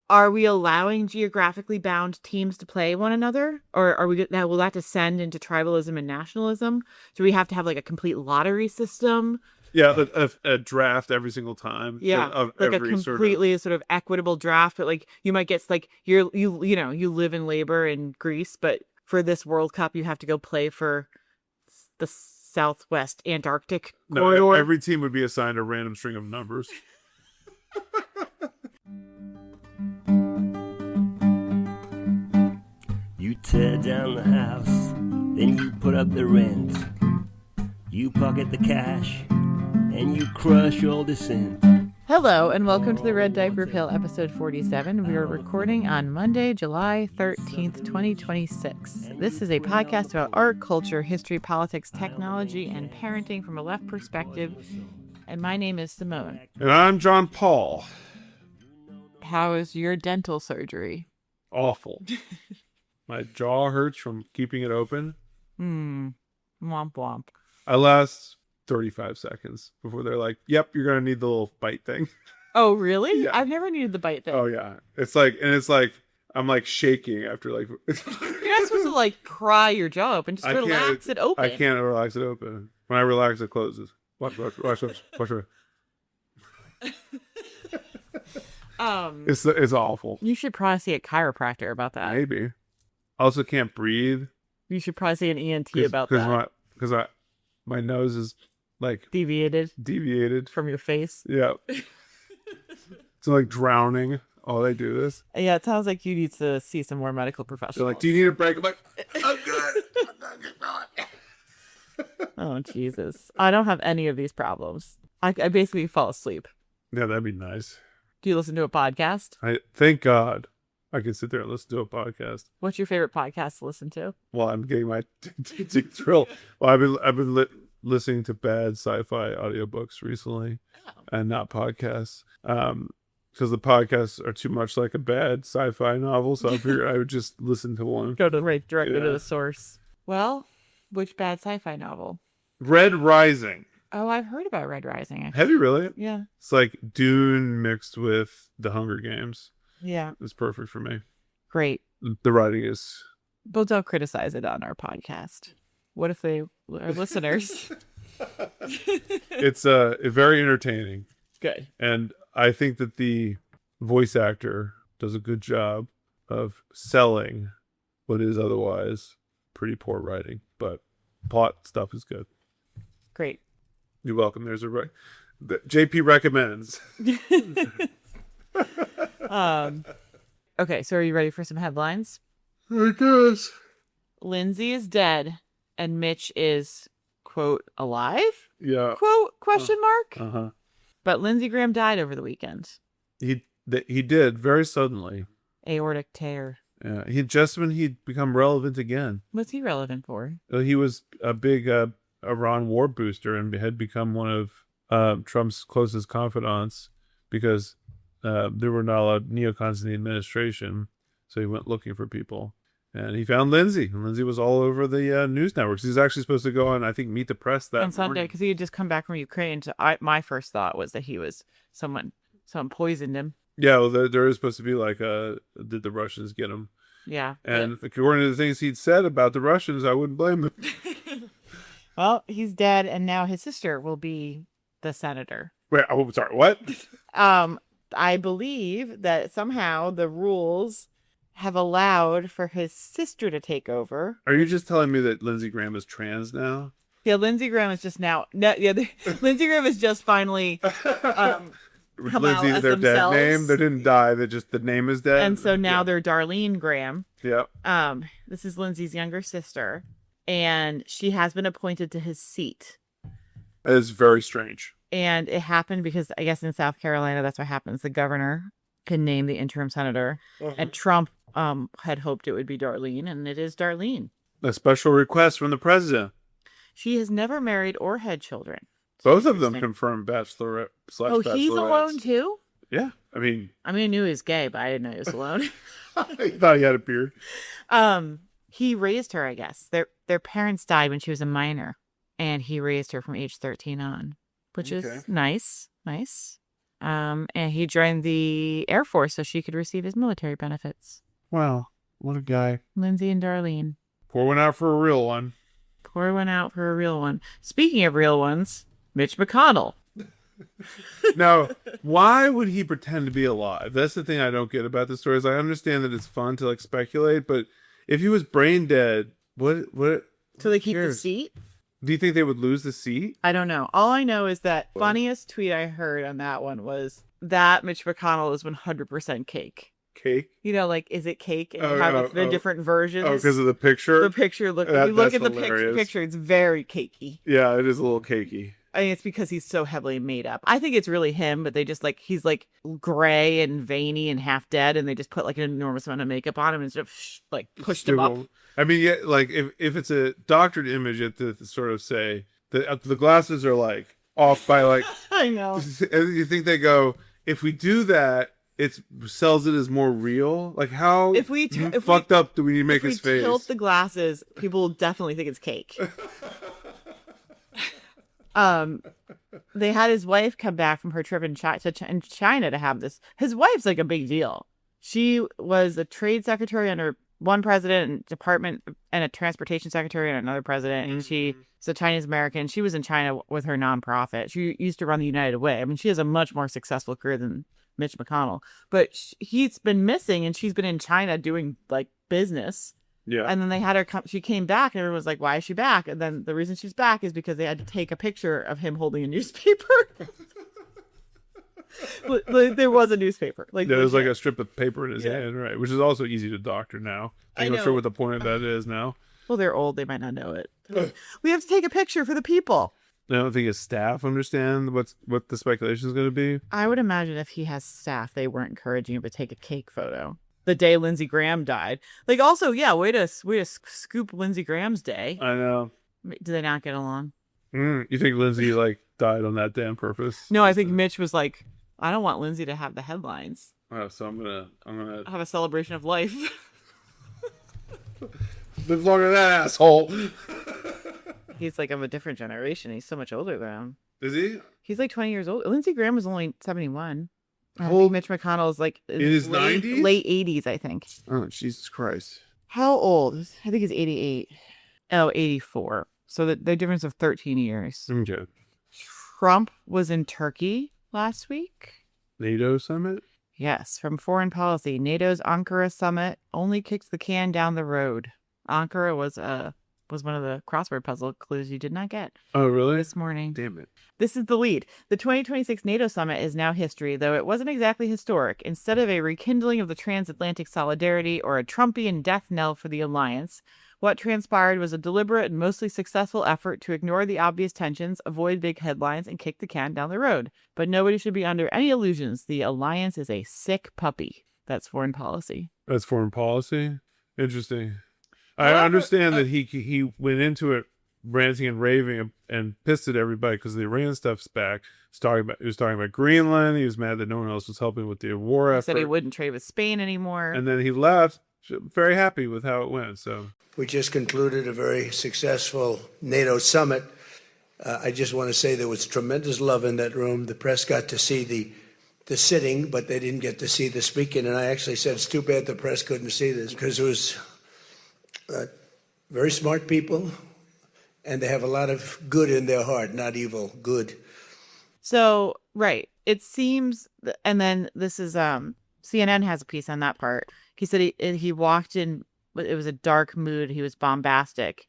are we allowing geographically bound teams to play one another? Or are we will that descend into tribalism and nationalism? Do we have to have like a complete lottery system? Yeah, a draft every single time. Yeah, Of like a every completely sort of equitable draft, but like you might get like you live in labor in Greece, but for this World Cup you have to go play for the Southwest Antarctic corridor. Every team would be assigned a random string of numbers. You tear down the house, then you put up the rent. You pocket the cash, and you crush all dissent. Hello, and welcome to the Red Diaper Pill, episode 47. We are recording on Monday, July 13th, 2026. This is a podcast about art, culture, history, politics, technology, and parenting from a left perspective. And my name is Simone. And I'm John Paul. How is your dental surgery? Awful. My jaw hurts from keeping it open. Womp womp. I last 35 seconds before they're like, yep, you're going to need the little bite thing. Oh, really? Yeah. I've never needed the bite thing. Oh, yeah. It's like, I'm like shaking after like. You're not supposed to like pry your jaw open. Just relax it open. I can't relax it open. When I relax, it closes. Watch. It's awful. You should probably see a chiropractor about that. Maybe. I also can't breathe. You should probably see an ENT about that. Because my nose is like deviated from your face. Yeah. It's like drowning. Oh, they do this. Yeah, it sounds like you need to see some more medical professionals. They're like, do you need a break? I'm like, I'm good. Oh, Jesus. I don't have any of these problems. I basically fall asleep. Yeah, that'd be nice. Do you listen to a podcast? Thank God I can sit there and listen to a podcast. What's your favorite podcast to listen to? Well, I'm getting my thrill. Well, I've been listening to bad sci-fi audiobooks recently, and not podcasts. Because the podcasts are too much like a bad sci-fi novel, so I figured I would just listen to one. Go directly to the source. Well, which bad sci-fi novel? Red Rising. Oh, I've heard about Red Rising. Actually. Have you really? Yeah. It's like Dune mixed with The Hunger Games. Yeah. It's perfect for me. Great. The writing is... But don't criticize it on our podcast. What if they are listeners? It's very entertaining. Good. And I think that the voice actor does a good job of selling what is otherwise pretty poor writing. But plot stuff is good. Great. You're welcome. There's JP recommends. Okay, so are you ready for some headlines? I guess. Lindsey is dead and Mitch is, quote, alive? Yeah. Quote, question mark? Uh-huh. But Lindsey Graham died over the weekend. He did very suddenly. Aortic tear. Yeah. He'd become relevant again. What's he relevant for? He was a big Iran war booster and had become one of Trump's closest confidants because there were not a lot of neocons in the administration. So he went looking for people. And he found Lindsey. And Lindsey was all over the news networks. He was actually supposed to go on, I think, Meet the Press that on Sunday, because he had just come back from Ukraine. So my first thought was that he was someone poisoned him. Yeah, well, there is supposed to be like, did the Russians get him? Yeah. And according to the things he'd said about the Russians, I wouldn't blame him. Well, he's dead, and now his sister will be the senator. Wait, oh, sorry, what? I believe that somehow the rules have allowed for his sister to take over. Are you just telling me that Lindsey Graham is trans now? Yeah, Lindsey Graham is just now. Lindsey Graham is just finally. Lindsey's their dead name. They didn't die. The name is dead. And so now they're Darlene Graham. Yep. This is Lindsey's younger sister, and she has been appointed to his seat. It is very strange. And it happened because I guess in South Carolina, that's what happens. The governor can name the interim senator. Uh-huh. And Trump had hoped it would be Darlene, and it is Darlene. A special request from the president. She has never married or had children. Both of them confirmed bachelorette / bachelorettes. Oh, he's alone too? Yeah. I mean, I knew he was gay, but I didn't know he was alone. I thought he had a beard. He raised her, I guess. Their parents died when she was a minor, and he raised her from age 13 on, which is nice. Nice. And he joined the Air Force so she could receive his military benefits. Wow, what a guy. Lindsey and Darlene. Pour one out for a real one. Pour one out for a real one. Speaking of real ones, Mitch McConnell. Now, why would he pretend to be alive? That's the thing I don't get about the story. Is I understand that it's fun to like speculate, but if he was brain dead, what? So they keep the seat? Do you think they would lose the seat? I don't know. All I know is that funniest tweet I heard on that one was that Mitch McConnell is 100% cake. Cake? You know, like, is it cake? And you have the different versions. Oh, because of the picture? The picture, look at the picture, it's very cakey. Yeah, it is a little cakey. I mean, it's because he's so heavily made up. I think it's really him, but they just like, he's like gray and veiny and half dead, and they just put like an enormous amount of makeup on him and sort of like pushed him up. I mean, yeah, like if it's a doctored image, it to sort of say that the glasses are like off by like. I know. You think they go, if we do that, it sells it as more real? Like how fucked up do we need to make his face? If we tilt the glasses, people will definitely think it's cake. They had his wife come back from her trip in China to have this. His wife's like a big deal. She was a trade secretary under one president and department and a transportation secretary and another president. And she's a Chinese American. She was in China with her nonprofit. She used to run the United Way. I mean, she has a much more successful career than Mitch McConnell, but he's been missing and she's been in China doing like business. Yeah. And then they had her come, she came back and everyone was like, why is she back? And then the reason she's back is because they had to take a picture of him holding a newspaper. There was a newspaper. Like there was like a strip of paper in his hand, right? Which is also easy to doctor now. I'm not sure what the point of that is now. Well, they're old. They might not know it. We have to take a picture for the people. I don't think his staff understand what the speculation is going to be. I would imagine if he has staff, they weren't encouraging him to take a cake photo. The day Lindsey Graham died. Like, also, yeah, way to scoop Lindsey Graham's day. I know. Do they not get along? You think Lindsey, like, died on that day on purpose? No, I think Mitch was like, I don't want Lindsey to have the headlines. Oh, so I'm gonna have a celebration of life. Live longer than that, asshole. He's like of a different generation. He's so much older than him. Is he? He's like 20 years old. Lindsey Graham was only 71. I think Mitch McConnell is like in his 90s? Late 80s, I think. Oh, Jesus Christ. How old? I think he's 88. Oh, 84. So the difference of 13 years. Okay. Trump was in Turkey last week. NATO Summit? Yes, from Foreign Policy. NATO's Ankara Summit only kicks the can down the road. Ankara was one of the crossword puzzle clues you did not get. Oh, really? This morning. Damn it. This is the lead. The 2026 NATO Summit is now history, though it wasn't exactly historic. Instead of a rekindling of the transatlantic solidarity or a Trumpian death knell for the alliance, what transpired was a deliberate and mostly successful effort to ignore the obvious tensions, avoid big headlines, and kick the can down the road. But nobody should be under any illusions. The alliance is a sick puppy. That's foreign policy. That's foreign policy? Interesting. I understand that he went into it ranting and raving and pissed at everybody because the Iran stuff's back. He was talking about Greenland. He was mad that no one else was helping with the war effort. He said he wouldn't trade with Spain anymore. And then he left, very happy with how it went. So we just concluded a very successful NATO summit. I just want to say there was tremendous love in that room. The press got to see the sitting, but they didn't get to see the speaking. And I actually said, it's too bad the press couldn't see this because it was very smart people, and they have a lot of good in their heart, not evil, good. So, right. It seems, and then this is, CNN has a piece on that part. He said he walked in, it was a dark mood. He was bombastic,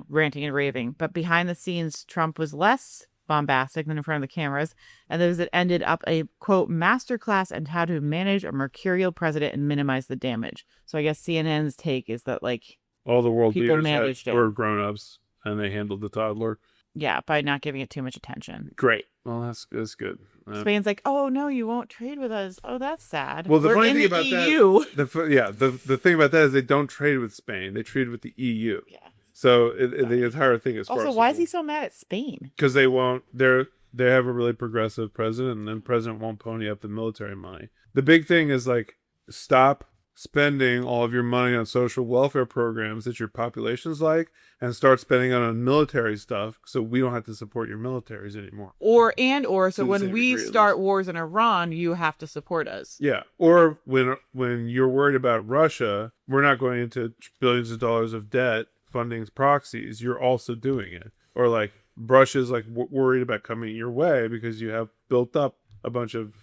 ranting and raving. But behind the scenes, Trump was less bombastic than in front of the cameras. And it ended up a, quote, masterclass on how to manage a mercurial president and minimize the damage. So I guess CNN's take is that, like, all the world leaders were grown-ups, and they handled the toddler. Yeah, by not giving it too much attention. Great. Well, that's good. Spain's like, oh, no, you won't trade with us. Oh, that's sad. Well, the We're funny in thing the about EU. the thing about that is they don't trade with Spain. They trade with the EU. Yeah. So the entire thing is also, why is he so mad at Spain? Because they won't. They have a really progressive president, and then president won't pony up the military money. The big thing is, like, stop spending all of your money on social welfare programs that your population's like, and start spending it on military stuff so we don't have to support your militaries anymore. Or so To the when same we degree, at start least. wars in Iran, you have to support us. Yeah. Or when you're worried about Russia, we're not going into billions of dollars of debt funding proxies. You're also doing it. Or like Russia's like worried about coming your way because you have built up a bunch of,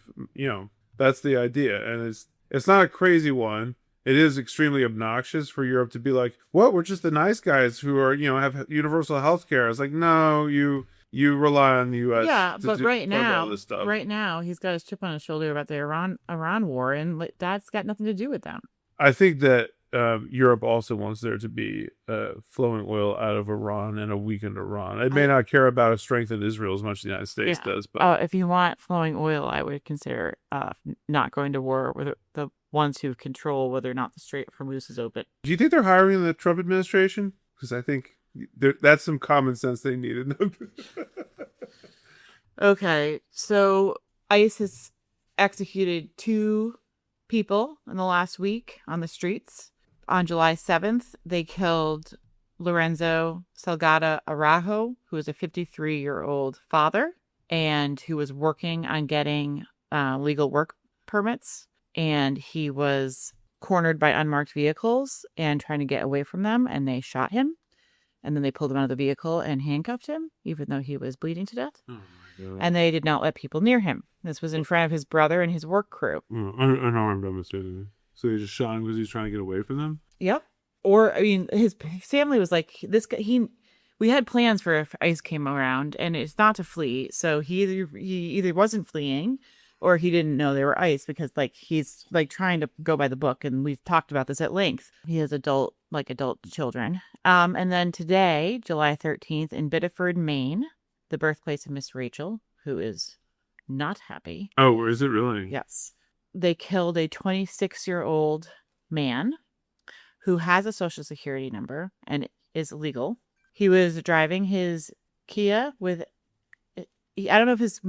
that's the idea. And it's not a crazy one. It is extremely obnoxious for Europe to be like, what? We're just the nice guys who are, have universal health care. It's like, no, you rely on the U.S. Yeah, to but fund all this stuff. right now, he's got his chip on his shoulder about the Iran war, and that's got nothing to do with them. I think that Europe also wants there to be flowing oil out of Iran and a weakened Iran. It may not care about a strengthened Israel as much as the United States does. But if you want flowing oil, I would consider not going to war with the ones who control whether or not the Strait of Hormuz is open. do you think they're hiring the Trump administration? Because I think that's some common sense they needed. Okay, so ICE has executed 2 people in the last week on the streets. On July 7th, they killed Lorenzo Salgado Araujo, who is a 53-year-old father and who was working on getting legal work permits. And he was cornered by unmarked vehicles and trying to get away from them, and they shot him. And then they pulled him out of the vehicle and handcuffed him, even though he was bleeding to death. Oh my God. And they did not let people near him. This was in front of his brother and his work crew. Unarmed, I'm assuming. So they just shot him because he was trying to get away from them? Yep. Or, I mean, his family was like, this guy, we had plans for if ICE came around, and it's not to flee. So he either wasn't fleeing or he didn't know they were ICE, because like he's like trying to go by the book. And we've talked about this at length. He has adult children. And then today, July 13th, in Biddeford, Maine, the birthplace of Miss Rachel, who is not happy. Oh, is it really? Yes. They killed a 26-year-old man who has a social security number and is legal. He was driving his Kia with, I don't know if his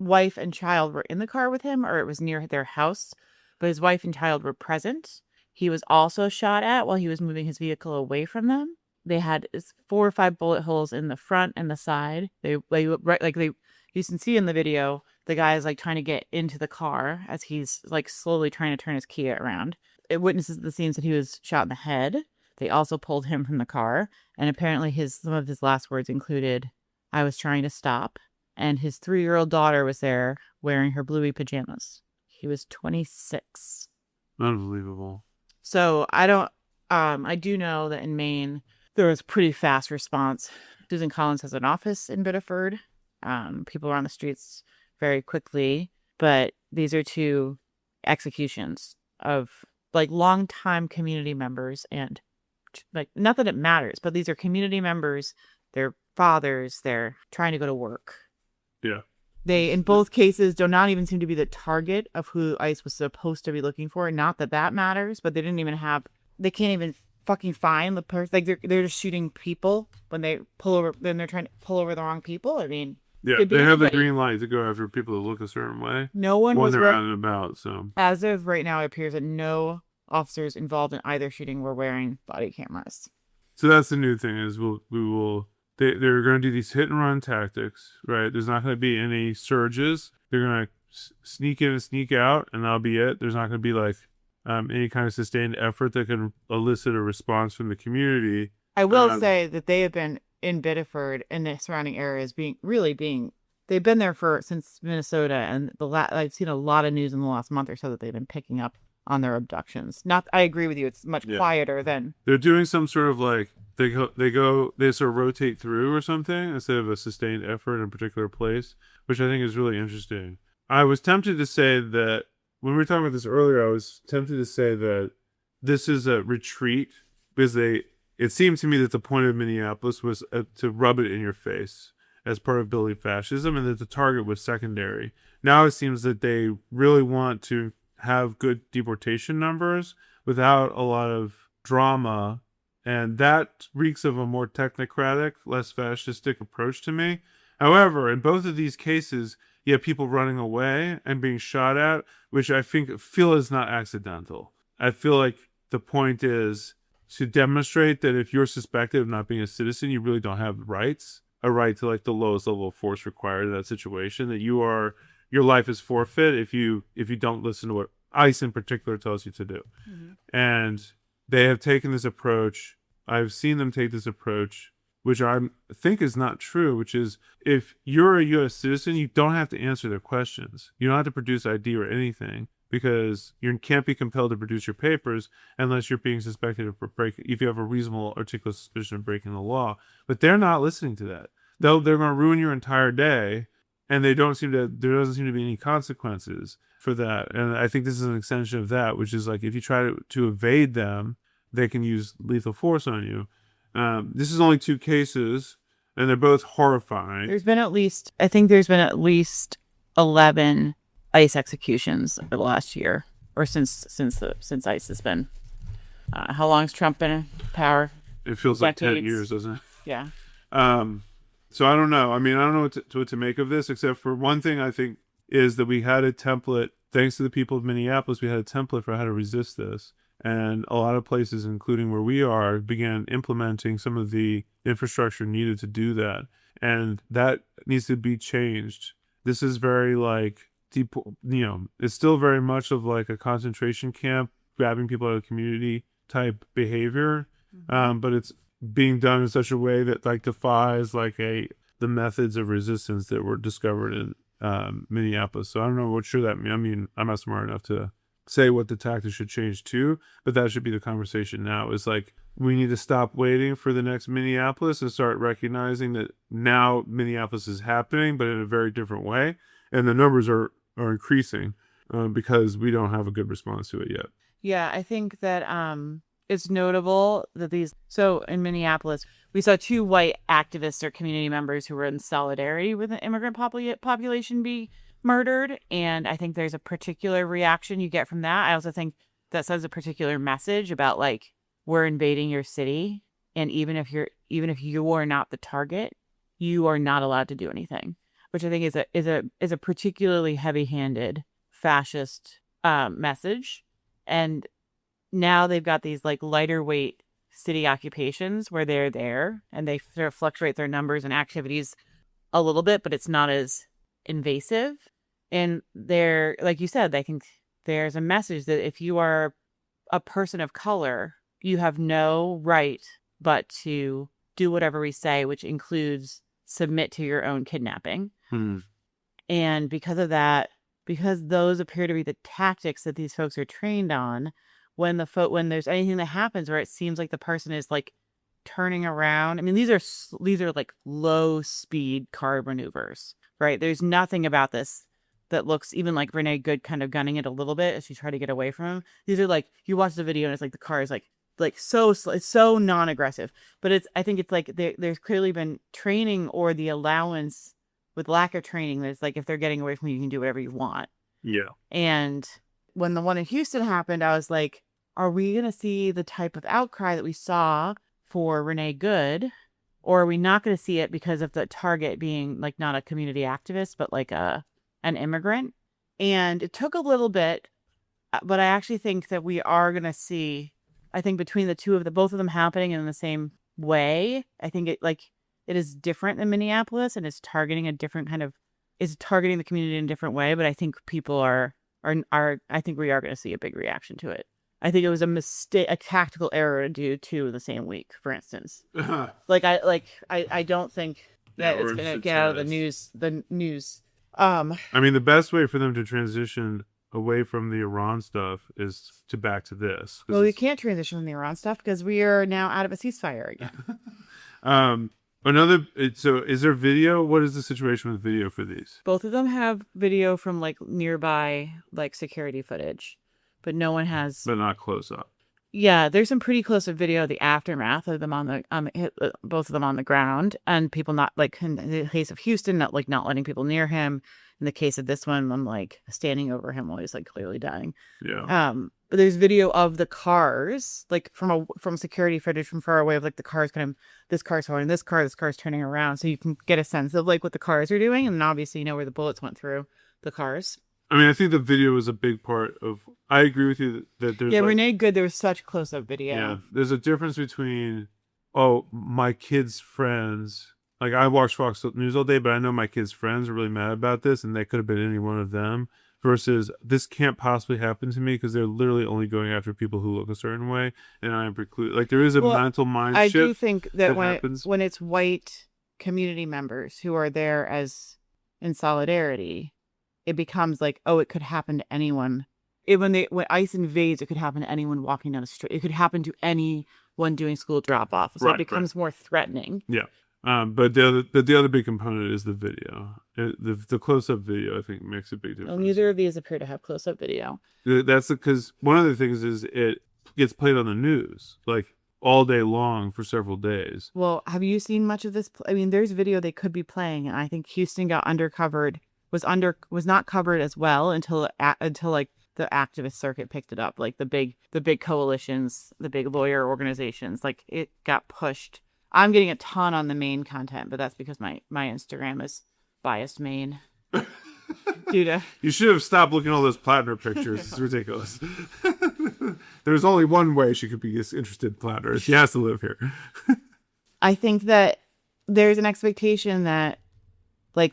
wife and child were in the car with him or it was near their house, but his wife and child were present. He was also shot at while he was moving his vehicle away from them. They had 4 or 5 bullet holes in the front and the side. You can see in the video, the guy is like trying to get into the car as he's like slowly trying to turn his Kia around. It witnesses the scenes that he was shot in the head. They also pulled him from the car. And apparently some of his last words included, "I was trying to stop." And his 3-year-old daughter was there wearing her bluey pajamas. He was 26. Unbelievable. So I do know that in Maine, there was pretty fast response. Susan Collins has an office in Biddeford. People are on the streets very quickly, but these are 2 executions of like longtime community members, and like not that it matters, but these are community members. They're fathers. They're trying to go to work. Yeah. They, in both cases, do not even seem to be the target of who ICE was supposed to be looking for. Not that matters, but they can't even fucking find the person. Like they're just shooting people when they pull over. Then they're trying to pull over the wrong people. I mean, yeah, they have the green light to go after people that look a certain way. No one was when they're out and about. So as of right now, it appears that no officers involved in either shooting were wearing body cameras. So that's the new thing is they're going to do these hit and run tactics, right? There's not going to be any surges. They're going to sneak in and sneak out, and that'll be it. There's not going to be like any kind of sustained effort that can elicit a response from the community. I will say that they have been in Biddeford and the surrounding areas they've been there since Minnesota, and I've seen a lot of news in the last month or so that they've been picking up on their abductions. I agree with you. It's much quieter than they're doing some sort of like they sort of rotate through or something instead of a sustained effort in a particular place, which I think is really interesting. I was tempted to say that when we were talking about this earlier, I was tempted to say that this is a retreat because it seemed to me that the point of Minneapolis was to rub it in your face as part of building fascism, and that the target was secondary. Now it seems that they really want to have good deportation numbers without a lot of drama, and that reeks of a more technocratic, less fascistic approach to me. However, in both of these cases, you have people running away and being shot at, which I feel is not accidental. I feel like the point is to demonstrate that if you're suspected of not being a citizen, you really don't have rights, a right to like the lowest level of force required in that situation, that your life is forfeit if you don't listen to what ICE in particular tells you to do. And they have taken this approach. I've seen them take this approach, which I think is not true, which is if you're a U.S. citizen, you don't have to answer their questions. You don't have to produce ID or anything, because you can't be compelled to produce your papers unless you're being suspected of if you have a reasonable articulate suspicion of breaking the law. But they're not listening to that. They're going to ruin your entire day, and there doesn't seem to be any consequences for that. And I think this is an extension of that, which is like if you try to evade them, they can use lethal force on you. This is only 2 cases, and they're both horrifying. There's been at least 11 ICE executions over the last year, or since ICE has been. How long has Trump been in power? It feels like 10 years, doesn't it? Yeah. So I don't know. I mean, I don't know what to make of this, except for one thing I think is that we had a template, thanks to the people of Minneapolis, we had a template for how to resist this. And a lot of places, including where we are, began implementing some of the infrastructure needed to do that. And that needs to be changed. This is very like, it's still very much of like a concentration camp, grabbing people out of the community type behavior. But it's being done in such a way that like defies like the methods of resistance that were discovered in Minneapolis. So I don't know what sure that means. I mean, I'm not smart enough to say what the tactics should change to, but that should be the conversation now. Is like we need to stop waiting for the next Minneapolis and start recognizing that now Minneapolis is happening, but in a very different way, and the numbers are increasing because we don't have a good response to it yet. Yeah, I think that it's notable that so in Minneapolis, we saw 2 white activists or community members who were in solidarity with the immigrant population be murdered. And I think there's a particular reaction you get from that. I also think that sends a particular message about like, we're invading your city. And even if you are not the target, you are not allowed to do anything, which I think is a particularly heavy-handed fascist message. And now they've got these like lighter weight city occupations where they're there and they sort of fluctuate their numbers and activities a little bit, but it's not as invasive. And they're, like you said, I think there's a message that if you are a person of color, you have no right but to do whatever we say, which includes submit to your own kidnapping. And because of that, because those appear to be the tactics that these folks are trained on, when there's anything that happens where it seems like the person is like turning around. I mean, these are like low speed car maneuvers, right? There's nothing about this that looks even like Renee Good kind of gunning it a little bit as she tried to get away from him. These are like, you watch the video and it's like the car is like so slow, it's so non-aggressive, but I think it's like there's clearly been training or the allowance with lack of training. There's like, if they're getting away from you, you can do whatever you want. Yeah. And when the one in Houston happened, I was like, are we going to see the type of outcry that we saw for Renee Good, or are we not going to see it because of the target being like not a community activist, but like an immigrant? And it took a little bit, but I actually think that we are going to see, I think between both of them happening in the same way, I think it is different than Minneapolis and is targeting the community in a different way. But I think people I think we are going to see a big reaction to it. I think it was a mistake, a tactical error to do 2 in the same week, for instance. I don't think that it's going to get out of the news. I mean, the best way for them to transition away from the Iran stuff is back to this. Well, we can't transition from the Iran stuff because we are now out of a ceasefire again. So is there video? What is the situation with video for these? Both of them have video from like nearby like security footage, but no one has. But not close up. Yeah, there's some pretty close up video of the aftermath of them on the both of them on the ground, and people not like in the case of Houston, not letting people near him. In the case of this one, I'm like standing over him while he's like clearly dying. Yeah. But there's video of the cars, like from security footage from far away of like the cars this car's following this car's turning around, so you can get a sense of like what the cars are doing, and obviously you know where the bullets went through the cars. I mean, I think the video is a big part of. I agree with you that there's. Yeah, like, Renee Good. There was such close-up video. Yeah, there's a difference between, oh, my kids' friends. Like, I watch Fox News all day, but I know my kids' friends are really mad about this, and they could have been any one of them. Versus, this can't possibly happen to me because they're literally only going after people who look a certain way, and I am precluded. Like, there is a mental mind I shift. do think that when it's white community members who are there as in solidarity, it becomes like, oh, it could happen to anyone. When ICE invades, it could happen to anyone walking down the street. It could happen to anyone doing school drop-off. So it becomes more threatening. Yeah. But the other big component is the video. The close-up video, I think, makes a big difference. Well, neither of these appear to have close-up video. That's because one of the things is it gets played on the news like all day long for several days. Well, have you seen much of this? I mean, there's video they could be playing, and I think Houston got undercovered. Was not covered as well until like the activist circuit picked it up, like the big coalitions, the big lawyer organizations, like it got pushed. I'm getting a ton on the Maine content, but that's because my Instagram is biased Maine. You should have stopped looking at all those Plattner pictures. It's ridiculous. There's only one way she could be interested in Plattner. She has to live here. I think that there's an expectation that like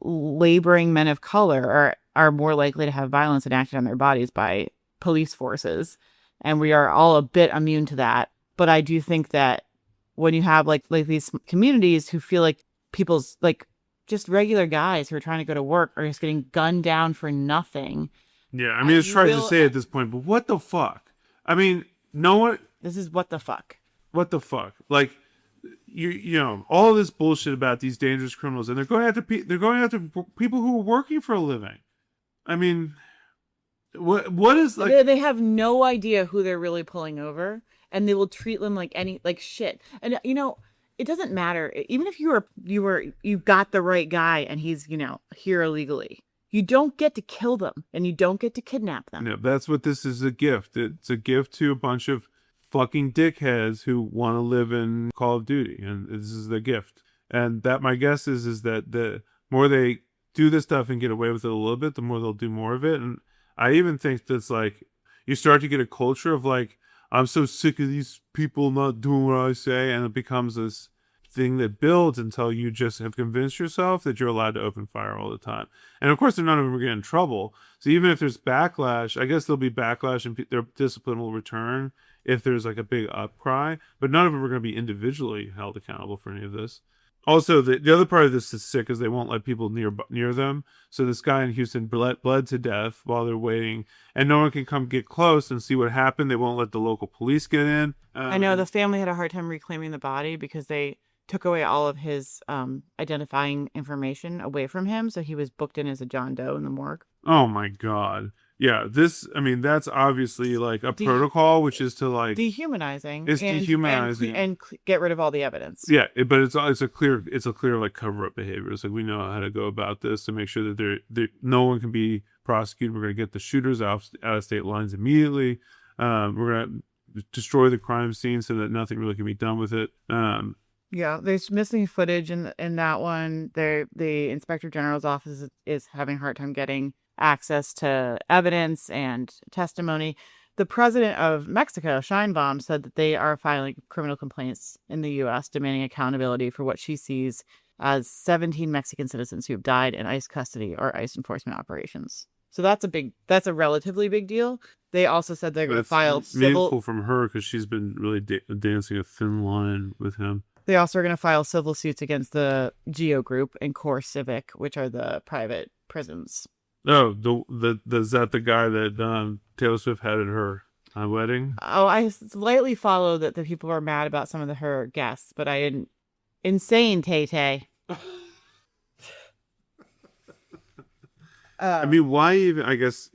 laboring men of color are more likely to have violence enacted on their bodies by police forces. And we are all a bit immune to that. But I do think that when you have like these communities who feel like people's like just regular guys who are trying to go to work are just getting gunned down for nothing. Yeah, I mean, it's hard to say at this point, but what the fuck? I mean, no one. This is what the fuck. What the fuck? Like, you know, all this bullshit about these dangerous criminals, and they're going after people who are working for a living. I mean, what is like? They have no idea who they're really pulling over, and they will treat them like shit. And you know, it doesn't matter. Even if you've got the right guy and he's, you know, here illegally, you don't get to kill them and you don't get to kidnap them. No, that's what this is, a gift. It's a gift to a bunch of fucking dickheads who want to live in Call of Duty, and this is the gift. And that, my guess is that the more they do this stuff and get away with it a little bit, the more they'll do more of it. And I even think that's like, you start to get a culture of like, I'm so sick of these people not doing what I say, and it becomes this thing that builds until you just have convinced yourself that you're allowed to open fire all the time. And of course, none of them are getting in trouble. So even if there's backlash, I guess there'll be backlash and their discipline will return if there's like a big outcry. But none of them are going to be individually held accountable for any of this. Also, the other part of this is sick is they won't let people near them. So this guy in Houston bled to death while they're waiting, and no one can come get close and see what happened. They won't let the local police get in. I know the family had a hard time reclaiming the body because they took away all of his identifying information away from him. So he was booked in as a John Doe in the morgue. Oh my God. Yeah, that's obviously like a protocol, which is to like dehumanizing. It's dehumanizing and get rid of all the evidence. Yeah, but it's a clear like cover up behavior. It's like, we know how to go about this to make sure that no one can be prosecuted. We're gonna get the shooters out of state lines immediately. We're gonna destroy the crime scene so that nothing really can be done with it. Yeah, there's missing footage in that one. The Inspector General's office is having a hard time getting access to evidence and testimony. The president of Mexico, Sheinbaum, said that they are filing criminal complaints in the U.S. demanding accountability for what she sees as 17 Mexican citizens who have died in ICE custody or ICE enforcement operations. So that's a relatively big deal. They also said they're going to file meaningful from her because she's been really dancing a thin line with him. They also are going to file civil suits against the Geo Group and Core Civic, which are the private prisons. Oh, is that the guy that Taylor Swift had at her wedding? Oh, I slightly follow that the people were mad about some of her guests, but I didn't. Insane, Tay-Tay. I mean, why even? I guess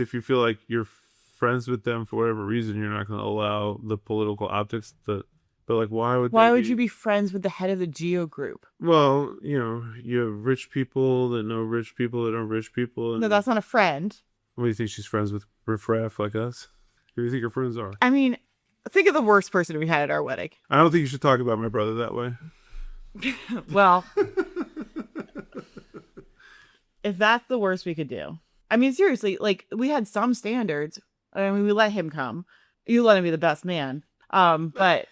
if you feel like you're friends with them for whatever reason, you're not going to allow the political optics to. But like, why would you be friends with the head of the Geo Group? Well, you know, you have rich people that know rich people that know rich people. And no, that's not a friend. What do you think, she's friends with riffraff like us? Who do you think your friends are? I mean, think of the worst person we had at our wedding. I don't think you should talk about my brother that way. Well, if that's the worst we could do. I mean, seriously, like, we had some standards. I mean, we let him come. You let him be the best man. But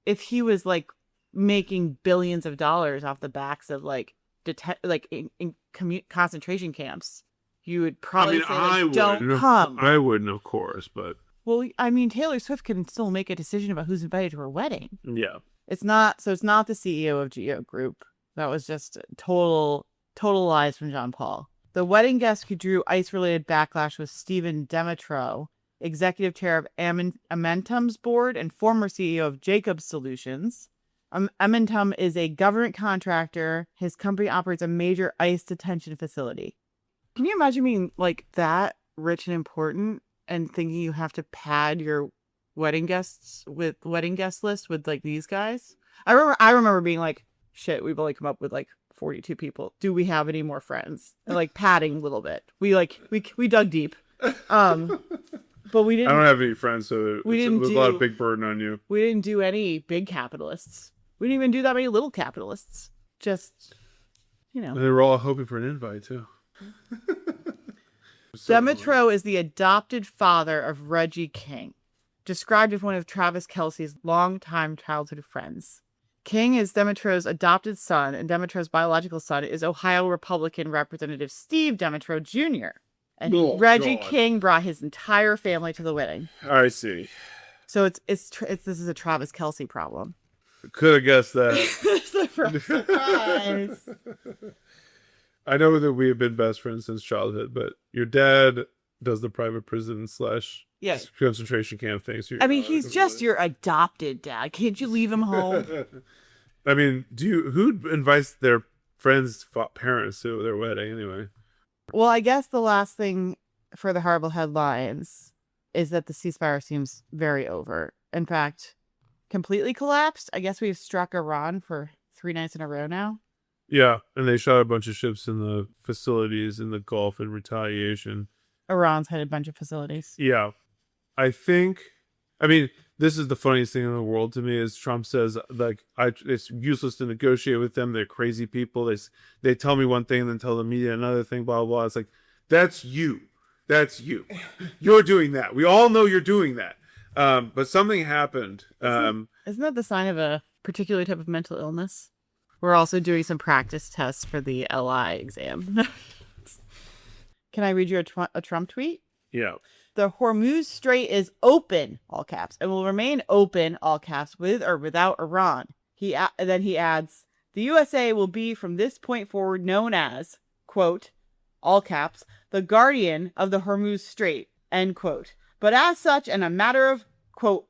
if he was like making billions of dollars off the backs of like concentration camps, you would probably say, like, don't come. I wouldn't, of course, but well, I mean, Taylor Swift can still make a decision about who's invited to her wedding. yeah, it's not the CEO of Geo Group. That was just total lies from John Paul. The wedding guest who drew ICE-related backlash was Stephen Demetro, executive chair of Amentum's board and former CEO of Jacobs Solutions. Amentum is a government contractor. His company operates a major ICE detention facility. Can you imagine being like that rich and important and thinking you have to pad your wedding guest list with like these guys? I remember being like, shit, we've only come up with like 42 people. Do we have any more friends? And like padding a little bit. We dug deep. But we didn't. I don't have any friends, so there's a lot of big burden on you. We didn't do any big capitalists. We didn't even do that many little capitalists. Just, And they were all hoping for an invite too. Demetro is the adopted father of Reggie King, described as one of Travis Kelce's longtime childhood friends. King is Demetro's adopted son, and Demetro's biological son is Ohio Republican Representative Steve Demetro Jr. And Reggie King brought his entire family to the wedding. I see. So this is a Travis Kelce problem. Could have guessed that. Surprise. I know that we have been best friends since childhood, but your dad does the private prison / concentration camp thing. So he's just your adopted dad. Can't you leave him home? I mean, who invites their friends' parents to their wedding anyway? Well, I guess the last thing for the horrible headlines is that the ceasefire seems very over. In fact, completely collapsed. I guess we've struck Iran for 3 nights in a row now. Yeah, and they shot a bunch of ships in the facilities in the Gulf in retaliation. Iran's had a bunch of facilities. Yeah. I mean, this is the funniest thing in the world to me is Trump says, like, it's useless to negotiate with them. They're crazy people. They tell me one thing and then tell the media another thing, blah, blah, blah. It's like, that's you. That's you. You're doing that. We all know you're doing that. But something happened. Isn't that the sign of a particular type of mental illness? We're also doing some practice tests for the LI exam. Can I read you a Trump tweet? Yeah. The Hormuz Strait is open, all caps, and will remain open, all caps, with or without Iran. Then he adds, the USA will be from this point forward known as, quote, all caps, the guardian of the Hormuz Strait, end quote. But as such, and a matter of, quote,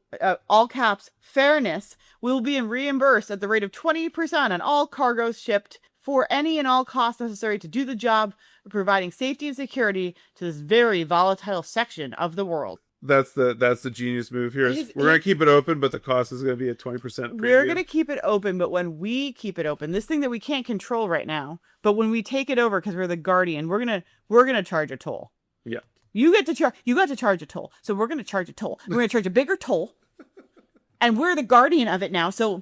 all caps, fairness, will be reimbursed at the rate of 20% on all cargoes shipped for any and all costs necessary to do the job of providing safety and security to this very volatile section of the world. That's the genius move here. We're going to keep it open, but the cost is going to be a 20% premium. We're going to keep it open, but when we keep it open, this thing that we can't control right now, but when we take it over because we're the guardian, we're going to charge a toll. Yeah. You got to charge a toll. So we're going to charge a toll. We're going to charge a bigger toll. And we're the guardian of it now. So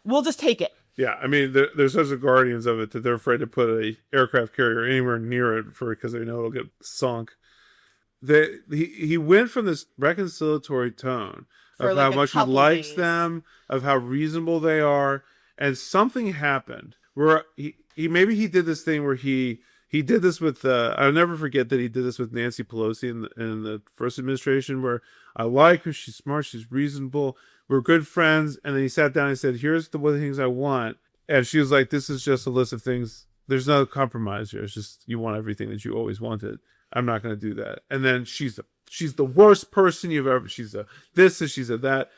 we'll just take it. Yeah, I mean, they're such the guardians of it that they're afraid to put a aircraft carrier anywhere near it because they know it'll get sunk. He went from this reconciliatory tone of how much he likes them, of how reasonable they are, and something happened where he did this thing where he did this with I'll never forget that he did this with Nancy Pelosi in the first administration, where I like her, she's smart, she's reasonable, we're good friends, and then he sat down and said, here's the things I want, and she was like, this is just a list of things, there's no compromise here, it's just you want everything that you always wanted, I'm not going to do that. And then she's the worst person you've ever, she's a this and she's a that.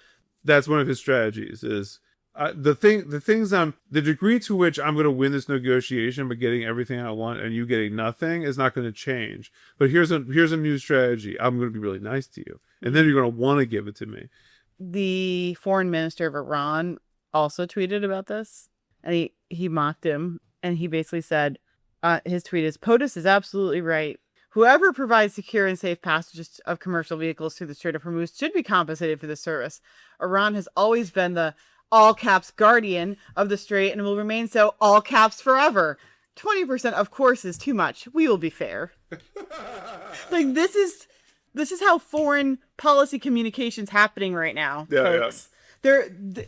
That's one of his strategies is the degree to which I'm going to win this negotiation by getting everything I want and you getting nothing is not going to change. But here's a new strategy. I'm going to be really nice to you, and then you're going to want to give it to me. The foreign minister of Iran also tweeted about this, and he mocked him, and he basically said, his tweet is, POTUS is absolutely right. Whoever provides secure and safe passages of commercial vehicles through the Strait of Hormuz should be compensated for the service. Iran has always been the all caps guardian of the strait and will remain so all caps forever. 20%, of course, is too much. We will be fair. Like, this is how foreign policy communication's happening right now, folks. The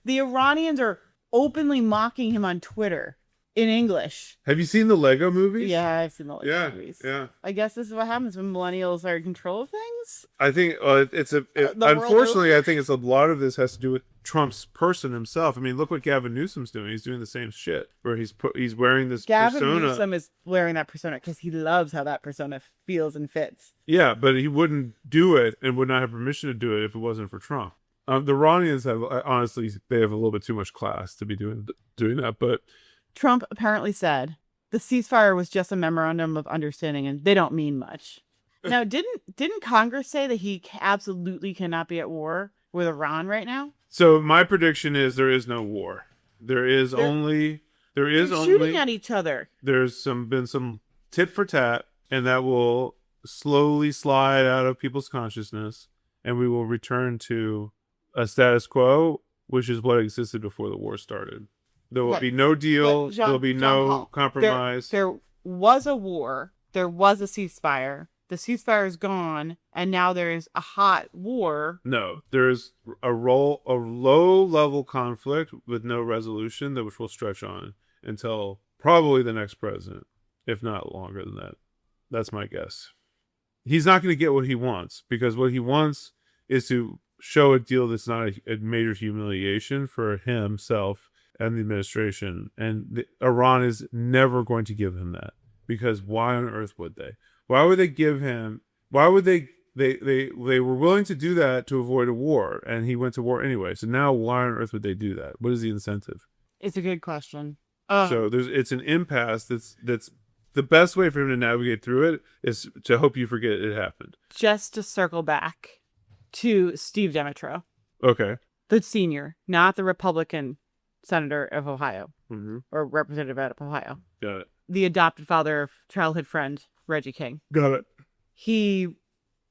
Iranians are openly mocking him on Twitter in English. Have you seen the Lego movies? Yeah, I've seen the Lego movies. Yeah. I guess this is what happens when millennials are in control of things. I think unfortunately, I think it's a lot of this has to do with Trump's person himself. I mean, look what Gavin Newsom's doing. He's doing the same shit where he's wearing this Gavin persona. Newsom is wearing that persona because he loves how that persona feels and fits. Yeah, but he wouldn't do it and would not have permission to do it if it wasn't for Trump. The Iranians have, honestly, they have a little bit too much class to be doing that. But Trump apparently said the ceasefire was just a memorandum of understanding and they don't mean much. Now, didn't Congress say that he absolutely cannot be at war with Iran right now? So my prediction is there is no war. They're shooting at each other. There's been some tit for tat, and that will slowly slide out of people's consciousness, and we will return to a status quo, which is what existed before the war started. There will be no deal. There will be no compromise. There was a war. There was a ceasefire. The ceasefire is gone, and now there is a hot war. No, there's a low-level conflict with no resolution, which will stretch on until probably the next president, if not longer than that. That's my guess. He's not going to get what he wants, because what he wants is to show a deal that's not a major humiliation for himself and the administration. And Iran is never going to give him that, because why on earth would they? Why would they give him? Why would they were willing to do that to avoid a war, and he went to war anyway. So now, why on earth would they do that? What is the incentive? It's a good question. So it's an impasse. That's the best way for him to navigate through it is to hope you forget it happened. Just to circle back to Steve Demetro, Okay. the senior, not the Republican senator of Ohio Mm-hmm. or representative out of Ohio, Got it. the adopted father of childhood friend Reggie King. Got it. He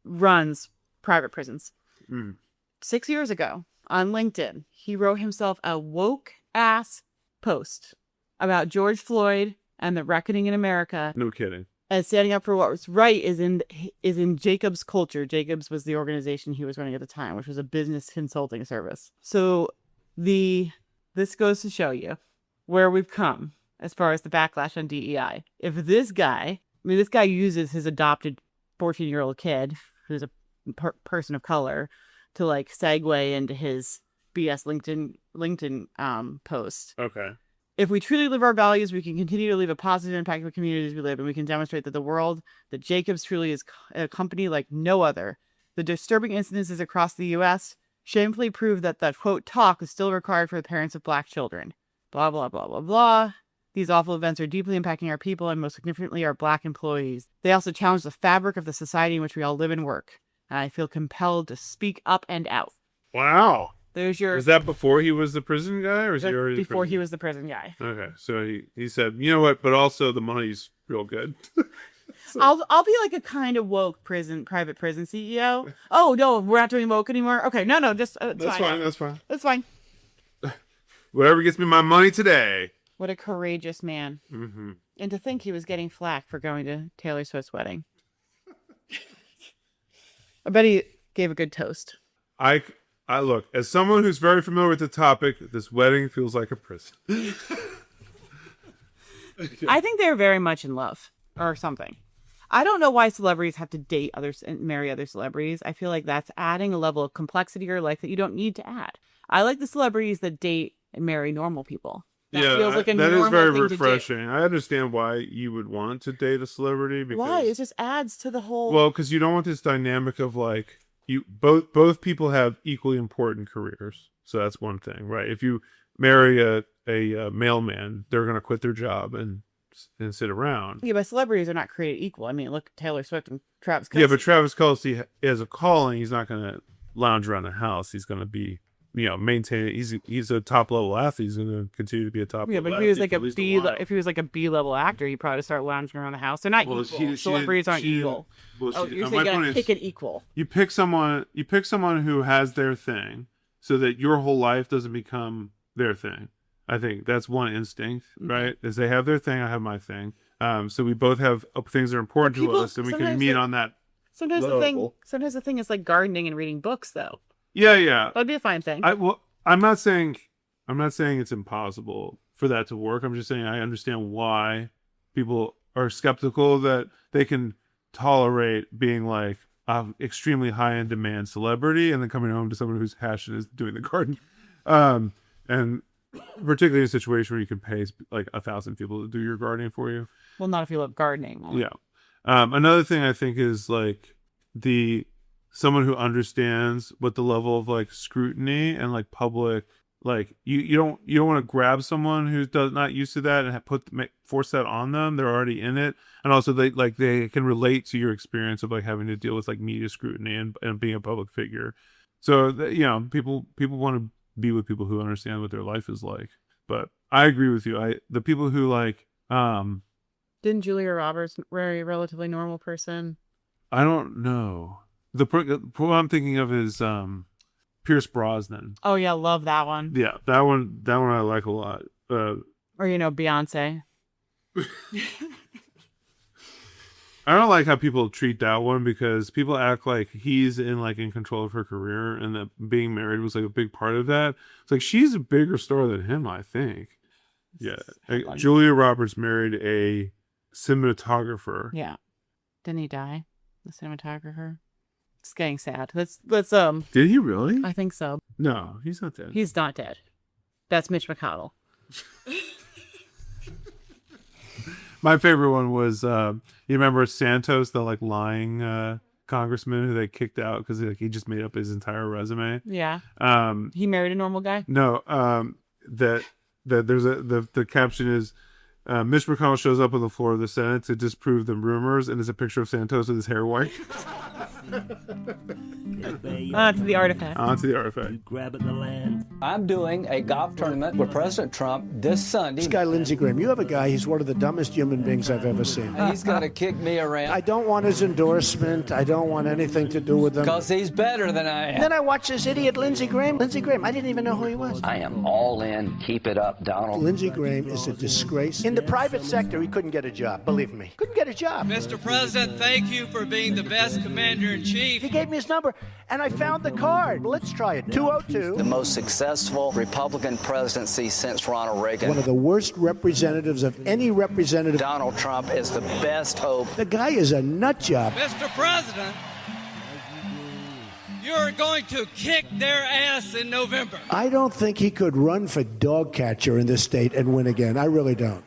runs private prisons. Mm. 6 years ago on LinkedIn, he wrote himself a woke ass post about George Floyd and the reckoning in America. No kidding. And standing up for what was right is in Jacobs' culture. Jacobs was the organization he was running at the time, which was a business consulting service. So this goes to show you where we've come as far as the backlash on DEI. If this guy uses his adopted 14-year-old kid, who's a person of color, to like segue into his BS LinkedIn post. Okay. If we truly live our values, we can continue to leave a positive impact on the communities we live in. We can demonstrate that Jacobs truly is a company like no other. The disturbing incidences across the U.S. shamefully prove that quote talk is still required for the parents of black children. Blah, blah, blah, blah, blah. These awful events are deeply impacting our people and most significantly our black employees. They also challenge the fabric of the society in which we all live and work. And I feel compelled to speak up and out. Wow. There's your... Was that before he was the prison guy, or was he already before he was the prison guy? Okay, so he said, you know what, but also the money's real good. So. I'll be like a kind of woke private prison CEO. Oh no, we're not doing woke anymore. Okay, no, just that's fine. That's fine. Whatever gets me my money today. What a courageous man. Mm-hmm. And to think he was getting flack for going to Taylor Swift's wedding. I bet he gave a good toast. I look, as someone who's very familiar with the topic, this wedding feels like a prison. I think they're very much in love or something. I don't know why celebrities have to date others and marry other celebrities. I feel like that's adding a level of complexity to your life that you don't need to add. I like the celebrities that date and marry normal people. That feels like that is very refreshing. I understand why you would want to date a celebrity. Because, why? It just adds to the whole... Well, because you don't want this dynamic of like, both people have equally important careers. So that's one thing, right? If you marry a mailman, they're going to quit their job and sit around. Yeah, but celebrities are not created equal. I mean, look at Taylor Swift and Travis Kelce. Yeah, but Travis Kelce has a calling. He's not going to lounge around the house. He's going to be, maintain. He's a top level athlete. He's going to continue to be a top. Yeah, but if he was like if he was like a B level actor, he'd probably start lounging around the house. They're not equal. Celebrities aren't equal. Well, you're saying you gotta pick an equal. You pick someone who has their thing, so that your whole life doesn't become their thing. I think that's one instinct, right? Is they have their thing, I have my thing. So we both have things that are important to us, and we can meet on that. Sometimes the thing is like gardening and reading books, though. Yeah. That'd be a fine thing. I'm not saying it's impossible for that to work. I'm just saying I understand why people are skeptical that they can tolerate being like an extremely high in demand celebrity and then coming home to someone whose passion is doing the garden. And particularly in a situation where you can pay like 1,000 people to do your gardening for you. Well, not if you love gardening. Yeah. Another thing I think is like someone who understands what the level of like scrutiny and like public, like you don't want to grab someone who's not used to that and force that on them. They're already in it, and also they can relate to your experience of like having to deal with like media scrutiny and being a public figure. So people want to be with people who understand what their life is like. But I agree with you. The people who like didn't Julia Roberts marry a relatively normal person? I don't know. The what I'm thinking of is Pierce Brosnan. Oh yeah, love that one. Yeah, that one I like a lot. Or Beyonce. I don't like how people treat that one because people act like he's in control of her career and that being married was like a big part of that. It's like she's a bigger star than him, I think. Yeah, Julia Roberts married a cinematographer. Yeah, didn't he die? The cinematographer. It's getting sad. Let's Did he really? I think so. No, he's not dead. He's not dead. That's Mitch McConnell. My favorite one was you remember Santos, the like lying congressman who they kicked out because he just made up his entire resume. Yeah. He married a normal guy. No. That there's the caption is Mitch McConnell shows up on the floor of the Senate to disprove the rumors, and it's a picture of Santos with his hair white. Onto the artifact. You grab at the land. I'm doing a golf tournament with President Trump this Sunday. This guy, Lindsey Graham, you have a guy, he's one of the dumbest human beings I've ever seen. He's going to kick me around. I don't want his endorsement. I don't want anything to do with him. Because he's better than I am. And then I watched this idiot, Lindsey Graham. Lindsey Graham, I didn't even know who he was. I am all in. Keep it up, Donald. Lindsey Graham is a disgrace. In the private sector, he couldn't get a job, believe me. Couldn't get a job. Mr. President, thank you for being the best commander-in-chief. He gave me his number, and I found the card. Let's try it. 202. The most successful Republican presidency since Ronald Reagan. One of the worst representatives of any representative. Donald Trump is the best hope. The guy is a nut job. Mr. President, you're going to kick their ass in November. I don't think he could run for dog catcher in this state and win again. I really don't.